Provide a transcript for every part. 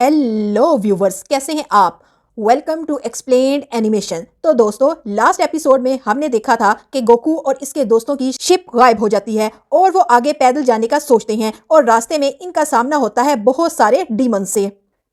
Hello viewers, कैसे हैं आप। Welcome to explained animation. तो दोस्तों, लास्ट एपिसोड में हमने देखा था कि गोकू और इसके दोस्तों की शिप गायब हो जाती है और वो आगे पैदल जाने का सोचते हैं और रास्ते में इनका सामना होता है बहुत सारे डीमन से।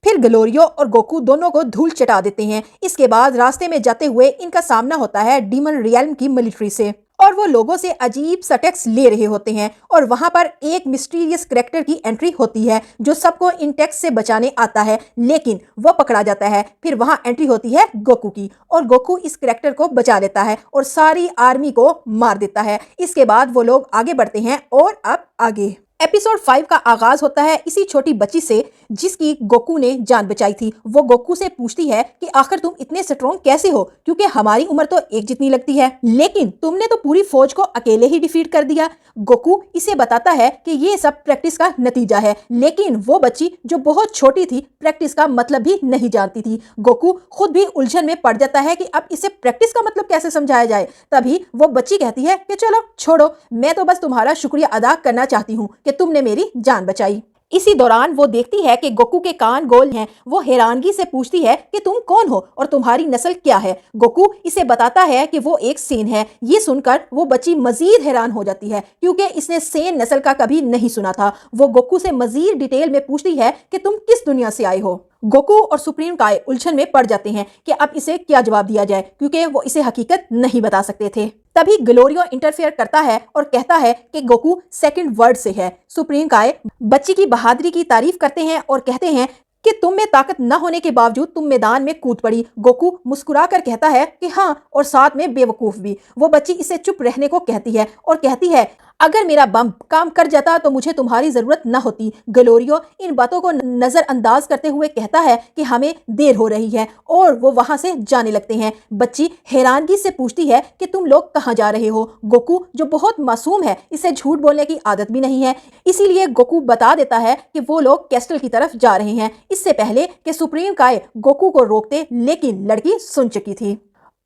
फिर ग्लोरियो और गोकू दोनों को धूल चटा देते हैं। इसके बाद रास्ते में जाते हुए इनका सामना होता है डीमन रियल्म की मिलिट्री से और वो लोगों से अजीब सा टैक्स ले रहे होते हैं और वहां पर एक मिस्टीरियस कैरेक्टर की एंट्री होती है जो सबको इन टैक्स से बचाने आता है, लेकिन वो पकड़ा जाता है। फिर वहां एंट्री होती है गोकू की और गोकू इस कैरेक्टर को बचा लेता है और सारी आर्मी को मार देता है। इसके बाद वो लोग आगे बढ़ते हैं और अब आगे एपिसोड 5 का आगाज होता है इसी छोटी बच्ची से जिसकी गोकू ने जान बचाई थी। वो गोकू से पूछती है कि आखिर तुम इतने स्ट्रॉन्ग कैसे हो, क्योंकि हमारी उम्र तो एक जितनी लगती है, लेकिन तुमने तो पूरी फौज को अकेले ही डिफीट कर दिया। गोकू इसे बताता है कि ये सब प्रैक्टिस का नतीजा है, लेकिन वो बच्ची जो बहुत छोटी थी प्रैक्टिस का मतलब भी नहीं जानती थी। गोकू खुद भी उलझन में पड़ जाता है कि अब इसे प्रैक्टिस का मतलब कैसे समझाया जाए। तभी वो बच्ची कहती है कि चलो छोड़ो, मैं तो बस तुम्हारा शुक्रिया अदा करना चाहती हूँ कि तुमने मेरी जान बचाई। इसी दौरान वो देखती है कि गोकू के कान गोल हैं। वो हैरानगी से पूछती है कि तुम कौन हो और तुम्हारी नस्ल क्या है। गोकू इसे बताता है कि वो एक सेन है। ये सुनकर वो बच्ची मजीद हैरान हो जाती है क्योंकि इसने सेन नस्ल का कभी नहीं सुना था। वो गोकू से मजीद डिटेल में पूछती है कि तुम किस दुनिया से आए हो। गोकू और सुप्रीम काय उलझन में पड़ जाते हैं कि अब इसे क्या जवाब दिया जाए, क्योंकि वो इसे हकीकत नहीं बता सकते थे। तभी ग्लोरियो इंटरफेयर करता है और कहता है कि गोकू सेकंड वर्ड से है। सुप्रीम काय बच्ची की बहादुरी की तारीफ करते हैं और कहते हैं कि तुम में ताकत न होने के बावजूद तुम मैदान में कूद पड़ी। गोकू मुस्कुराकर कहता है कि हाँ, और साथ में बेवकूफ भी। वो बच्ची इसे चुप रहने को कहती है और कहती है अगर मेरा बम काम कर जाता तो मुझे तुम्हारी जरूरत न होती। ग्लोरियो इन बातों को नजरअंदाज करते हुए कहता है कि हमें देर हो रही है और वो वहां से जाने लगते हैं। बच्ची हैरानगी से पूछती है कि तुम लोग कहाँ जा रहे हो। गोकू जो बहुत मासूम है, इसे झूठ बोलने की आदत भी नहीं है, इसीलिए गोकू बता देता है कि वो लोग कैस्टल की तरफ जा रहे हैं। इससे पहले कि सुप्रीम काय गोकू को रोकते, लेकिन लड़की सुन चुकी थी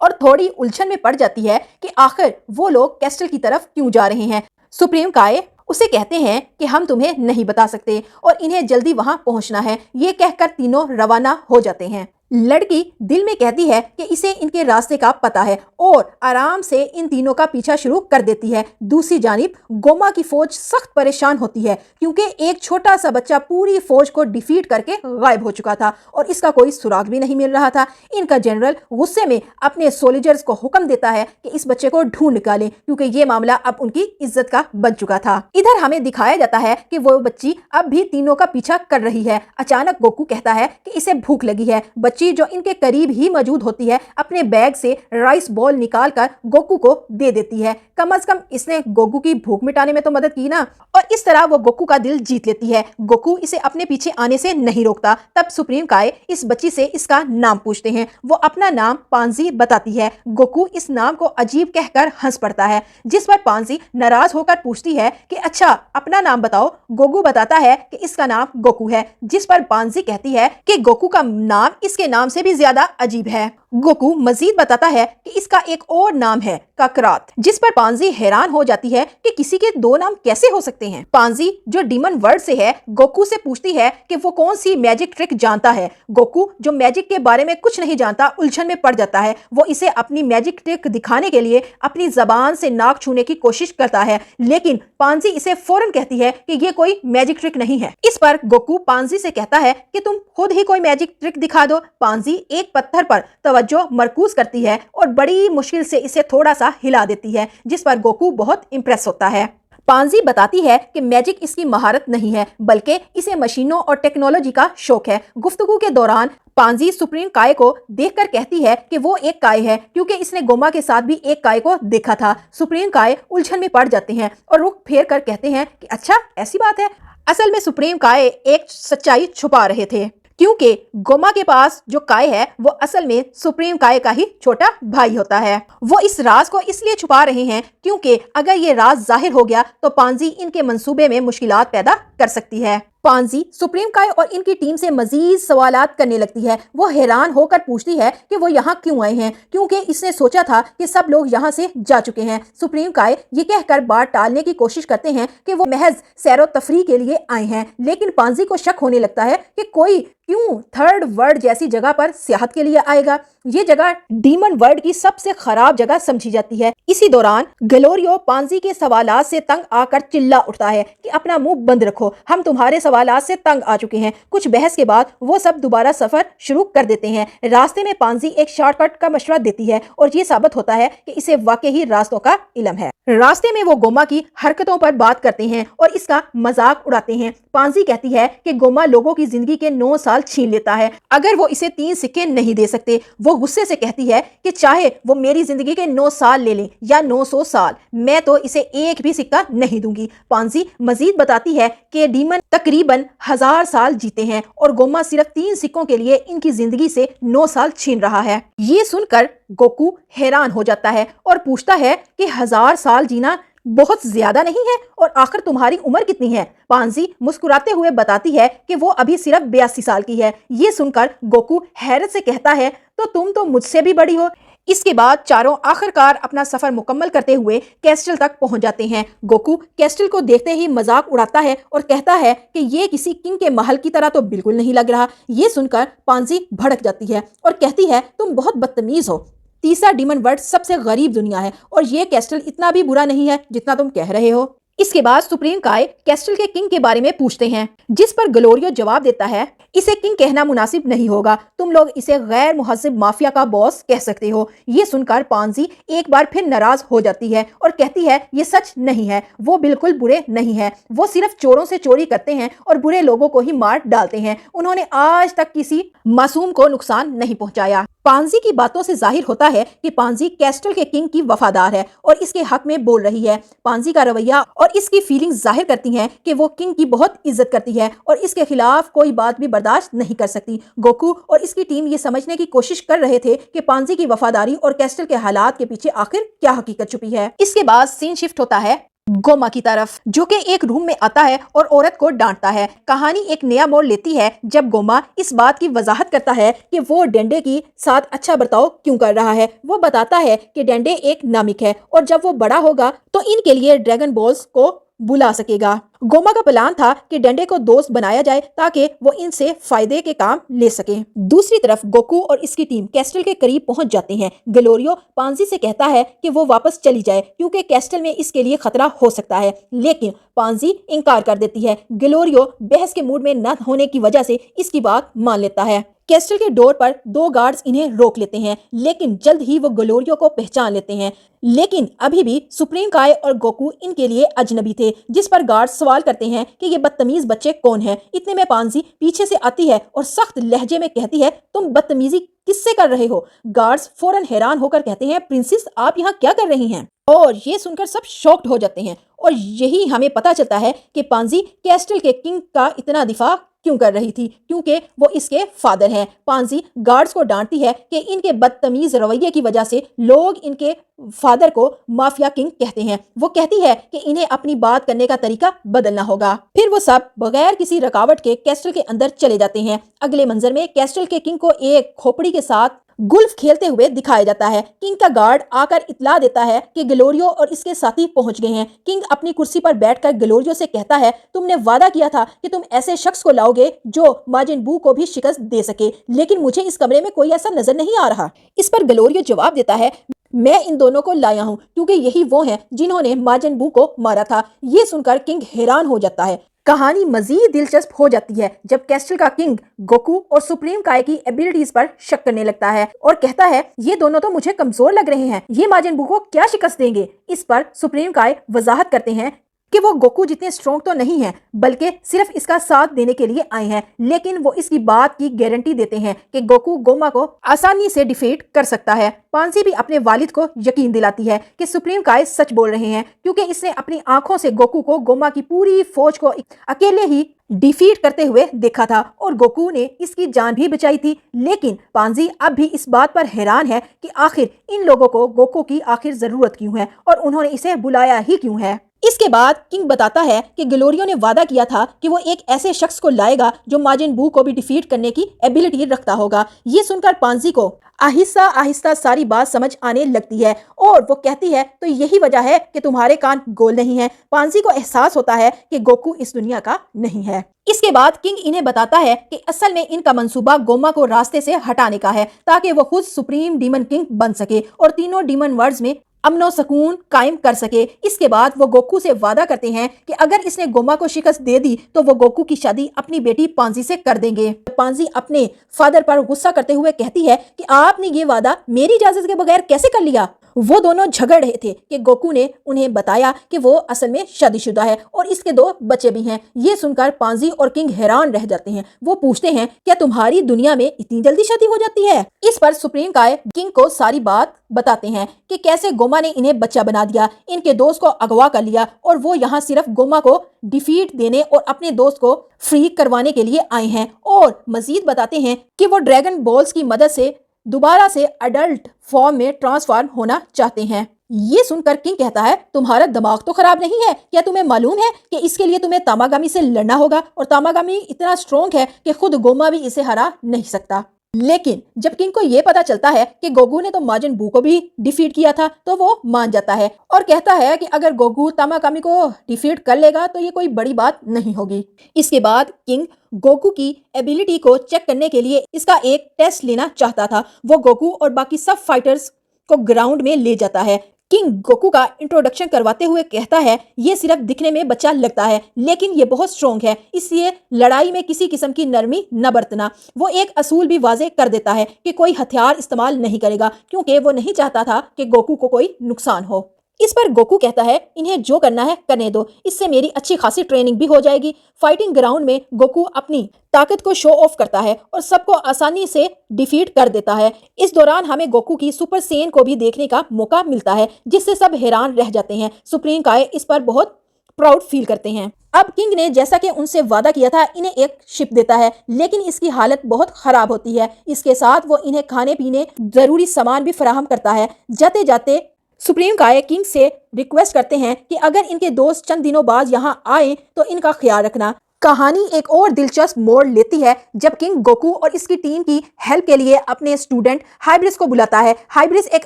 और थोड़ी उलझन में पड़ जाती है कि आखिर वो लोग कैस्टल की तरफ क्यों जा रहे हैं। सुप्रीम काय उसे कहते हैं कि हम तुम्हें नहीं बता सकते और इन्हें जल्दी वहां पहुंचना है। ये कहकर तीनों रवाना हो जाते हैं। लड़की दिल में कहती है कि इसे इनके रास्ते का पता है और आराम से इन तीनों का पीछा शुरू कर देती है। दूसरी जानिब गोमा की फौज सख्त परेशान होती है क्योंकि एक छोटा सा बच्चा पूरी फौज को डिफीट करके गायब हो चुका था और इसका कोई सुराग भी नहीं मिल रहा था। इनका जनरल गुस्से में अपने सोल्जर्स को हुक्म देता है कि इस बच्चे को ढूंढ निकालें, क्योंकि ये मामला अब उनकी इज्जत का बन चुका था। इधर हमें दिखाया जाता है कि वो बच्ची अब भी तीनों का पीछा कर रही है। अचानक गोकू कहता है कि इसे भूख लगी है। बच्ची जो इनके करीब ही मौजूद होती है अपने बैग से राइस बॉल निकालकर गोकू को दे देती है। कम से कम इसने गोकू की भूख मिटाने में तो मदद की ना, और इस तरह वो गोकू का दिल जीत लेती है। गोकू इसे अपने पीछे आने से नहीं रोकता। तब सुप्रीम काय इस बच्ची से इसका नाम पूछते हैं। वो अपना नाम पांजी बताती है। गोकू इस नाम को अजीब कहकर हंस पड़ता है, जिस पर पांजी नाराज होकर पूछती है कि अच्छा अपना नाम बताओ। गोकू बताता है कि इसका नाम गोकू है, जिस पर पांजी कहती है कि गोकू का नाम इसके नाम से भी ज्यादा अजीब है। गोकू मजीद बताता है कि इसका एक और नाम है काकरात, जिस पर पांजी हैरान हो जाती है कि किसी के दो नाम कैसे हो सकते हैं। पांजी जो डीमन वर्ड से है गोकू से पूछती है कि वो कौन सी मैजिक ट्रिक जानता है। गोकू जो मैजिक के बारे में कुछ नहीं जानता उलझन में पड़ जाता है। वो इसे अपनी मैजिक ट्रिक दिखाने के लिए अपनी जबान से नाक छूने की कोशिश करता है, लेकिन पांजी इसे फौरन कहती है कि ये कोई मैजिक ट्रिक नहीं है। इस पर गोकू पांजी से कहता है कि तुम खुद ही कोई मैजिक ट्रिक दिखा दो। पांजी एक पत्थर पर तवज्जो मरकूज करती है और बड़ी मुश्किल से इसे थोड़ा सा हिला देती है, जिस पर गोकू बहुत इंप्रेस होता है। पांजी बताती है कि मैजिक इसकी महारत नहीं है, बल्कि इसे मशीनों और टेक्नोलॉजी का शौक है। गुफ्तगू के दौरान पांजी सुप्रीम काय को देखकर कहती है कि वो एक काय है, क्योंकि इसने गोमा के साथ भी एक काय को देखा था। सुप्रीम काय उलझन में पड़ जाते हैं और रुख फेर कर कहते हैं कि अच्छा ऐसी बात है। असल में सुप्रीम काय एक सच्चाई छुपा रहे थे, क्योंकि गोमा के पास जो काय है वो असल में सुप्रीम काय का ही छोटा भाई होता है। वो इस राज को इसलिए छुपा रहे हैं क्योंकि अगर ये राज जाहिर हो गया तो पांजी इनके मंसूबे में मुश्किलात पैदा कर सकती है। पांजी सुप्रीम काय और इनकी टीम से मजीद सवालात करने लगती है। वो हैरान होकर पूछती है कि वो यहाँ क्यों आए हैं, क्योंकि इसने सोचा था कि सब लोग यहाँ से जा चुके हैं। सुप्रीम काय ये कहकर बात टालने की कोशिश करते हैं कि वो महज सैरो तफरी के लिए आए हैं, लेकिन पांजी को शक होने लगता है कि कोई क्यों थर्ड वर्ल्ड जैसी जगह पर सियाहत के लिए आएगा। ये जगह डीमन वर्ल्ड की सबसे खराब जगह समझी जाती है। इसी दौरान ग्लोरियो पांजी के सवालात से तंग आकर चिल्ला उठता है कि अपना मुंह बंद रखो, हम तुम्हारे सवालात से तंग आ चुके हैं। कुछ बहस के बाद वो सब दोबारा सफर शुरू कर देते हैं। रास्ते में पांजी एक शॉर्टकट का मशवरा देती है और ये साबित होता है कि इसे वाकई ही रास्तों का इल्म है। रास्ते में वो गोमा की हरकतों पर बात करते हैं और इसका मजाक उड़ाते हैं। पांजी कहती है कि गोमा लोगों की जिंदगी के 9 साल छीन लेता है अगर वो इसे 3 सिक्के नहीं दे सकते। वो गुस्से से कहती है कि चाहे वो मेरी जिंदगी के 9 साल ले लें या 900 साल, मैं तो इसे एक भी सिक्का नहीं दूंगी। पांजी मजीद बताती है कि डीमन तकरीबन 1000 साल जीते हैं और गोमा सिर्फ 3 सिक्कों के लिए इनकी जिंदगी से 9 साल छीन रहा है। ये सुनकर गोकू हैरान हो जाता है और पूछता है कि 1000 साल जीना बहुत ज्यादा नहीं है, और आखिर तुम्हारी उम्र कितनी है? पांजी मुस्कुराते हुए बताती है कि वो अभी सिर्फ 82 साल की है। ये सुनकर गोकू हैरत से कहता है तो तुम तो मुझसे भी बड़ी हो। इसके बाद चारों आखिरकार अपना सफर मुकम्मल करते हुए कैस्टल तक पहुंच जाते हैं। गोकू कैस्टल को देखते ही मजाक उड़ाता है और कहता है कि ये किसी किंग के महल की तरह तो बिल्कुल नहीं लग रहा। ये सुनकर पांजी भड़क जाती है और कहती है तुम बहुत बदतमीज हो। तीसरा डीमन वर्ल्ड सबसे गरीब दुनिया है और ये कैस्टल इतना भी बुरा नहीं है जितना तुम कह रहे हो। इसके बाद सुप्रीम काय कैस्टल के किंग के बारे में पूछते हैं, जिस पर ग्लोरियो जवाब देता है इसे किंग कहना मुनासिब नहीं होगा, तुम लोग इसे गैर मुहज्जिब माफिया का बॉस कह सकते हो। ये सुनकर पांजी एक बार फिर नाराज हो जाती है और कहती है ये सच नहीं है, वो बिल्कुल बुरे नहीं है, वो सिर्फ चोरों से चोरी करते हैं और बुरे लोगों को ही मार डालते हैं। उन्होंने आज तक किसी मासूम को नुकसान नहीं पहुंचाया। पांजी की बातों से जाहिर होता है कि पांजी कैस्टल के किंग की वफादार है और इसके हक में बोल रही है। पांजी का रवैया और इसकी फीलिंग्स जाहिर करती हैं कि वो किंग की बहुत इज्जत करती है और इसके खिलाफ कोई बात भी बर्दाश्त नहीं कर सकती। गोकू और इसकी टीम ये समझने की कोशिश कर रहे थे कि पांजी की वफादारी और कैस्टल के हालात के पीछे आखिर क्या हकीकत छुपी है। इसके बाद सीन शिफ्ट होता है गोमा की तरफ, जो कि एक रूम में आता है और औरत को डांटता है। कहानी एक नया मोड़ लेती है जब गोमा इस बात की वजाहत करता है कि वो डेंडे की साथ अच्छा बर्ताव क्यों कर रहा है। वो बताता है कि डेंडे एक नामिक है और जब वो बड़ा होगा तो इनके लिए ड्रैगन बॉल्स को बुला सकेगा। गोमा का प्लान था कि डेंडे को दोस्त बनाया जाए ताकि वो इनसे फायदे के काम ले सके। दूसरी तरफ गोकू और इसकी टीम कैस्टल के करीब पहुंच जाते हैं। ग्लोरियो पांजी से कहता है कि वो वापस चली जाए क्योंकि कैस्टल में इसके लिए खतरा हो सकता है, लेकिन पांजी इंकार कर देती है। ग्लोरियो बहस के मूड में न होने की वजह से इसकी बात मान लेता है। कैस्टल के डोर पर 2 गार्ड्स इन्हें रोक लेते हैं, लेकिन जल्द ही वो ग्लोरियो को पहचान लेते हैं। लेकिन अभी भी सुप्रीम काय और गोकू इनके लिए अजनबी थे, जिस पर गार्ड्स सवाल करते हैं कि ये बदतमीज बच्चे कौन हैं। इतने में पांजी पीछे से आती है और सख्त लहजे में कहती है तुम बदतमीजी किससे कर रहे हो। गार्ड्स फौरन हैरान होकर कहते हैं प्रिंसेस आप यहाँ क्या कर रही हैं, और ये सुनकर सब शॉक्ड हो जाते हैं और यही हमें पता चलता है कि पांजी कैस्टल के किंग का इतना दिफा क्यों कर रही थी, क्योंकि वो इसके फादर हैं। पांजी गार्ड्स को डांटती है कि इनके बदतमीज रवैये की वजह से लोग इनके फादर को माफिया किंग कहते हैं। वो कहती है कि इन्हें अपनी बात करने का तरीका बदलना होगा। फिर वो सब बगैर किसी रुकावट के कैस्टल के अंदर चले जाते हैं। अगले मंजर में कैस्टल के किंग को एक खोपड़ी के साथ गुल्फ खेलते हुए दिखाया जाता है। किंग का गार्ड आकर इतला देता है कि ग्लोरियो और इसके साथी पहुंच गए हैं। किंग अपनी कुर्सी पर बैठकर ग्लोरियो से कहता है तुमने वादा किया था कि तुम ऐसे शख्स को लाओगे जो माजिन बू को भी शिकस्त दे सके, लेकिन मुझे इस कमरे में कोई ऐसा नजर नहीं आ रहा। इस पर ग्लोरियो जवाब देता है मैं इन दोनों को लाया हूँ क्योंकि यही वो हैं जिन्होंने माजिन बू को मारा था। ये सुनकर किंग हैरान हो जाता है। कहानी मजीद दिलचस्प हो जाती है जब कैस्टल का किंग गोकू और सुप्रीम काय की एबिलिटीज पर शक करने लगता है और कहता है ये दोनों तो मुझे कमजोर लग रहे हैं, ये माजिन बू को क्या शिकस्त देंगे। इस पर सुप्रीम काय वजाहत करते हैं कि वो गोकू जितने स्ट्रॉन्ग तो नहीं हैं, बल्कि सिर्फ इसका साथ देने के लिए आए हैं, लेकिन वो इसकी बात की गारंटी देते हैं कि गोकू गोमा को आसानी से डिफीट कर सकता है। पांसी भी अपने वालिद को यकीन दिलाती है कि सुप्रीम काय सच बोल रहे हैं क्योंकि इसने अपनी आंखों से गोकू को गोमा की पूरी फौज को अकेले ही डिफीट करते हुए देखा था और गोकू ने इसकी जान भी बचाई थी। लेकिन पांजी अब भी इस बात पर हैरान है कि आखिर इन लोगों को गोकू की आखिर जरूरत क्यों है और उन्होंने इसे बुलाया ही क्यों है। इसके बाद किंग बताता है कि ग्लोरियो ने वादा किया था कि वो एक ऐसे शख्स को लाएगा जो माजिन बू को भी डिफीट करने की एबिलिटी रखता होगा। ये सुनकर पांजी को आहिस्ता आहिस्ता सारी बात समझ आने लगती है और वो कहती है तो यही वजह है कि तुम्हारे कान गोल नहीं है। पांजी को एहसास होता है कि गोकू इस दुनिया का नहीं है। इसके बाद किंग इन्हें बताता है कि असल में इनका मंसूबा गोमा को रास्ते से हटाने का है ताकि वो खुद सुप्रीम डीमन किंग बन सके और तीनों डीमन वर्ल्ड्स में अमनो सुकून कायम कर सके। इसके बाद वो गोकू से वादा करते हैं कि अगर इसने गोमा को शिकस्त दे दी तो वो गोकू की शादी अपनी बेटी पांजी से कर देंगे। पांजी अपने फादर पर गुस्सा करते हुए कहती है कि आपने ये वादा मेरी इजाजत के बगैर कैसे कर लिया। वो दोनों झगड़ रहे थे कि गोकू ने उन्हें बताया कि वो असल में शादीशुदा है और इसके 2 बच्चे भी हैं। ये सुनकर पांजी और किंग हैरान रह जाते हैं। वो पूछते हैं क्या तुम्हारी दुनिया में इतनी जल्दी शादी हो जाती है। इस पर सुप्रीम काय किंग को सारी बात बताते हैं कि कैसे गोमा ने इन्हें बच्चा बना दिया, इनके दोस्त को अगवा कर लिया और वो यहाँ सिर्फ गोमा को डिफीट देने और अपने दोस्त को फ्री करवाने के लिए आए हैं। और मजीद बताते हैं कि वो ड्रैगन बॉल्स की मदद से दोबारा से अडल्ट फॉर्म में ट्रांसफॉर्म होना चाहते हैं। ये सुनकर किंग कहता है तुम्हारा दिमाग तो खराब नहीं है, क्या तुम्हें मालूम है कि इसके लिए तुम्हें तामागामी से लड़ना होगा और तामागामी इतना स्ट्रॉन्ग है कि खुद गोमा भी इसे हरा नहीं सकता। लेकिन जब किंग को यह पता चलता है कि गोगू ने तो माजिन बू को भी डिफीट किया था तो वो मान जाता है और कहता है कि अगर गोगू तामागामी को डिफीट कर लेगा तो ये कोई बड़ी बात नहीं होगी। इसके बाद किंग गोकू की एबिलिटी को चेक करने के लिए इसका एक टेस्ट लेना चाहता था। वो गोकू और बाकी सब फाइटर्स को ग्राउंड में ले जाता है। किंग गोकू का इंट्रोडक्शन करवाते हुए कहता है ये सिर्फ दिखने में बच्चा लगता है लेकिन ये बहुत स्ट्रॉन्ग है, इसलिए लड़ाई में किसी किस्म की नरमी न बरतना। वो एक असूल भी वाजे कर देता है कि कोई हथियार इस्तेमाल नहीं करेगा क्योंकि वो नहीं चाहता था कि गोकू को कोई नुकसान हो। इस पर गोकू कहता है इन्हें जो करना है करने दो, इससे मेरी अच्छी खासी ट्रेनिंग भी हो जाएगी। फाइटिंग ग्राउंड में गोकू अपनी ताकत को शो ऑफ करता है और सबको आसानी से डिफीट कर देता है। इस दौरान हमें गोकू की सुपर सेन को भी देखने का मौका मिलता है जिससे सब हैरान रह जाते हैं। सुप्रीम काय इस पर बहुत प्राउड फील करते हैं। अब किंग ने जैसा कि उनसे वादा किया था इन्हें एक शिप देता है लेकिन इसकी हालत बहुत खराब होती है। इसके साथ वो इन्हें खाने पीने जरूरी सामान भी फराहम करता है। जाते जाते सुप्रीम काय किंग से रिक्वेस्ट करते हैं कि अगर इनके दोस्त चंद दिनों बाद यहाँ आए तो इनका ख्याल रखना। कहानी एक और दिलचस्प मोड़ लेती है जब किंग गोकू और इसकी टीम की हेल्प के लिए अपने स्टूडेंट हाइब्रिस को बुलाता है। हाइब्रिस एक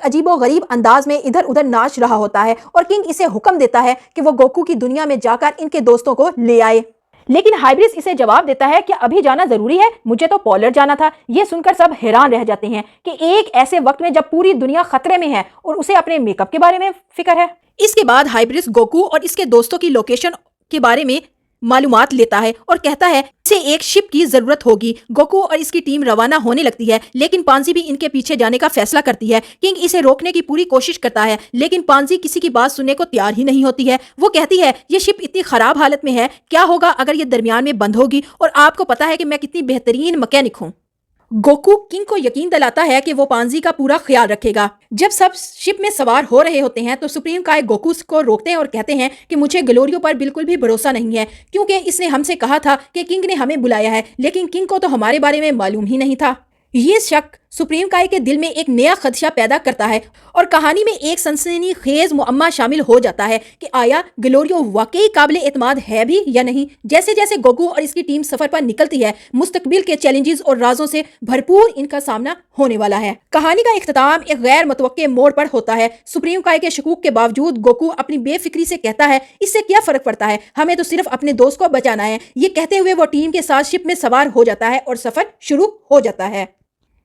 अजीबोगरीब अंदाज में इधर उधर नाच रहा होता है और किंग इसे हुक्म देता है कि वो गोकू की दुनिया में जाकर इनके दोस्तों को ले आए। लेकिन हाइब्रिस इसे जवाब देता है कि अभी जाना जरूरी है, मुझे तो पोलर जाना था। ये सुनकर सब हैरान रह जाते हैं कि एक ऐसे वक्त में जब पूरी दुनिया खतरे में है और उसे अपने मेकअप के बारे में फिक्र है। इसके बाद हाइब्रिस गोकू और इसके दोस्तों की लोकेशन के बारे में मालूमात लेता है और कहता है इसे एक शिप की जरूरत होगी। गोकू और इसकी टीम रवाना होने लगती है लेकिन पांजी भी इनके पीछे जाने का फैसला करती है। किंग इसे रोकने की पूरी कोशिश करता है लेकिन पांजी किसी की बात सुनने को तैयार ही नहीं होती है। वो कहती है ये शिप इतनी खराब हालत में है, क्या होगा अगर ये दरमियान में बंद होगी, और आपको पता है कि मैं कितनी बेहतरीन मैकेनिक हूँ। गोकू किंग को यकीन दिलाता है कि वो पांजी का पूरा ख्याल रखेगा। जब सब शिप में सवार हो रहे होते हैं तो सुप्रीम काय गोकू को रोकते हैं और कहते हैं कि मुझे ग्लोरियो पर बिल्कुल भी भरोसा नहीं है क्योंकि इसने हमसे कहा था कि किंग ने हमें बुलाया है, लेकिन किंग को तो हमारे बारे में मालूम ही नहीं था। ये शक सुप्रीम काय के दिल में एक नया खदशा पैदा करता है और कहानी में एक सनसनीखेज मुअम्मा शामिल हो जाता है कि आया ग्लोरियो वाकई काबिल एतमाद है भी या नहीं। जैसे जैसे गोकू और इसकी टीम सफर पर निकलती है मुस्तकबिल के चैलेंजेस और राजों से भरपूर इनका सामना होने वाला है। कहानी का इख्तिताम एक गैर मुतवक्के मोड़ पर होता है। सुप्रीम काय के शकूक के बावजूद गोकू अपनी बेफिक्री से कहता है इससे क्या फर्क पड़ता है, हमें तो सिर्फ अपने दोस्त को बचाना है। ये कहते हुए वो टीम के साथ शिप में सवार हो जाता है और सफर शुरू हो जाता है।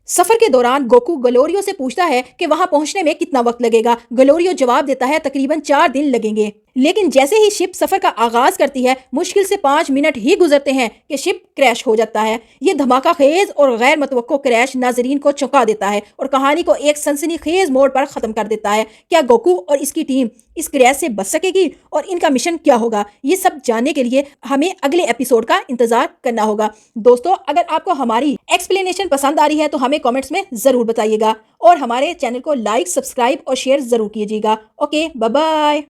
सफर के दौरान गोकू ग्लोरियो से पूछता है कि वहां पहुंचने में कितना वक्त लगेगा। ग्लोरियो जवाब देता है तकरीबन 4 दिन लगेंगे। लेकिन जैसे ही शिप सफर का आगाज करती है मुश्किल से 5 मिनट ही गुजरते हैं कि शिप क्रैश हो जाता है। ये धमाका खेज और गैर मुतवक्को क्रैश नाजरीन को चौंका देता है और कहानी को एक सनसनीखेज मोड़ पर खत्म कर देता है। क्या गोकू और इसकी टीम इस क्रैश से बच सकेगी और इनका मिशन क्या होगा, ये सब जानने के लिए हमें अगले एपिसोड का इंतजार करना होगा। दोस्तों, अगर आपको हमारी एक्सप्लेनेशन पसंद आ रही है तो हमें कमेंट्स में जरूर बताइएगा और हमारे चैनल को लाइक, सब्सक्राइब और शेयर जरूर कीजिएगा। Okay, bye bye.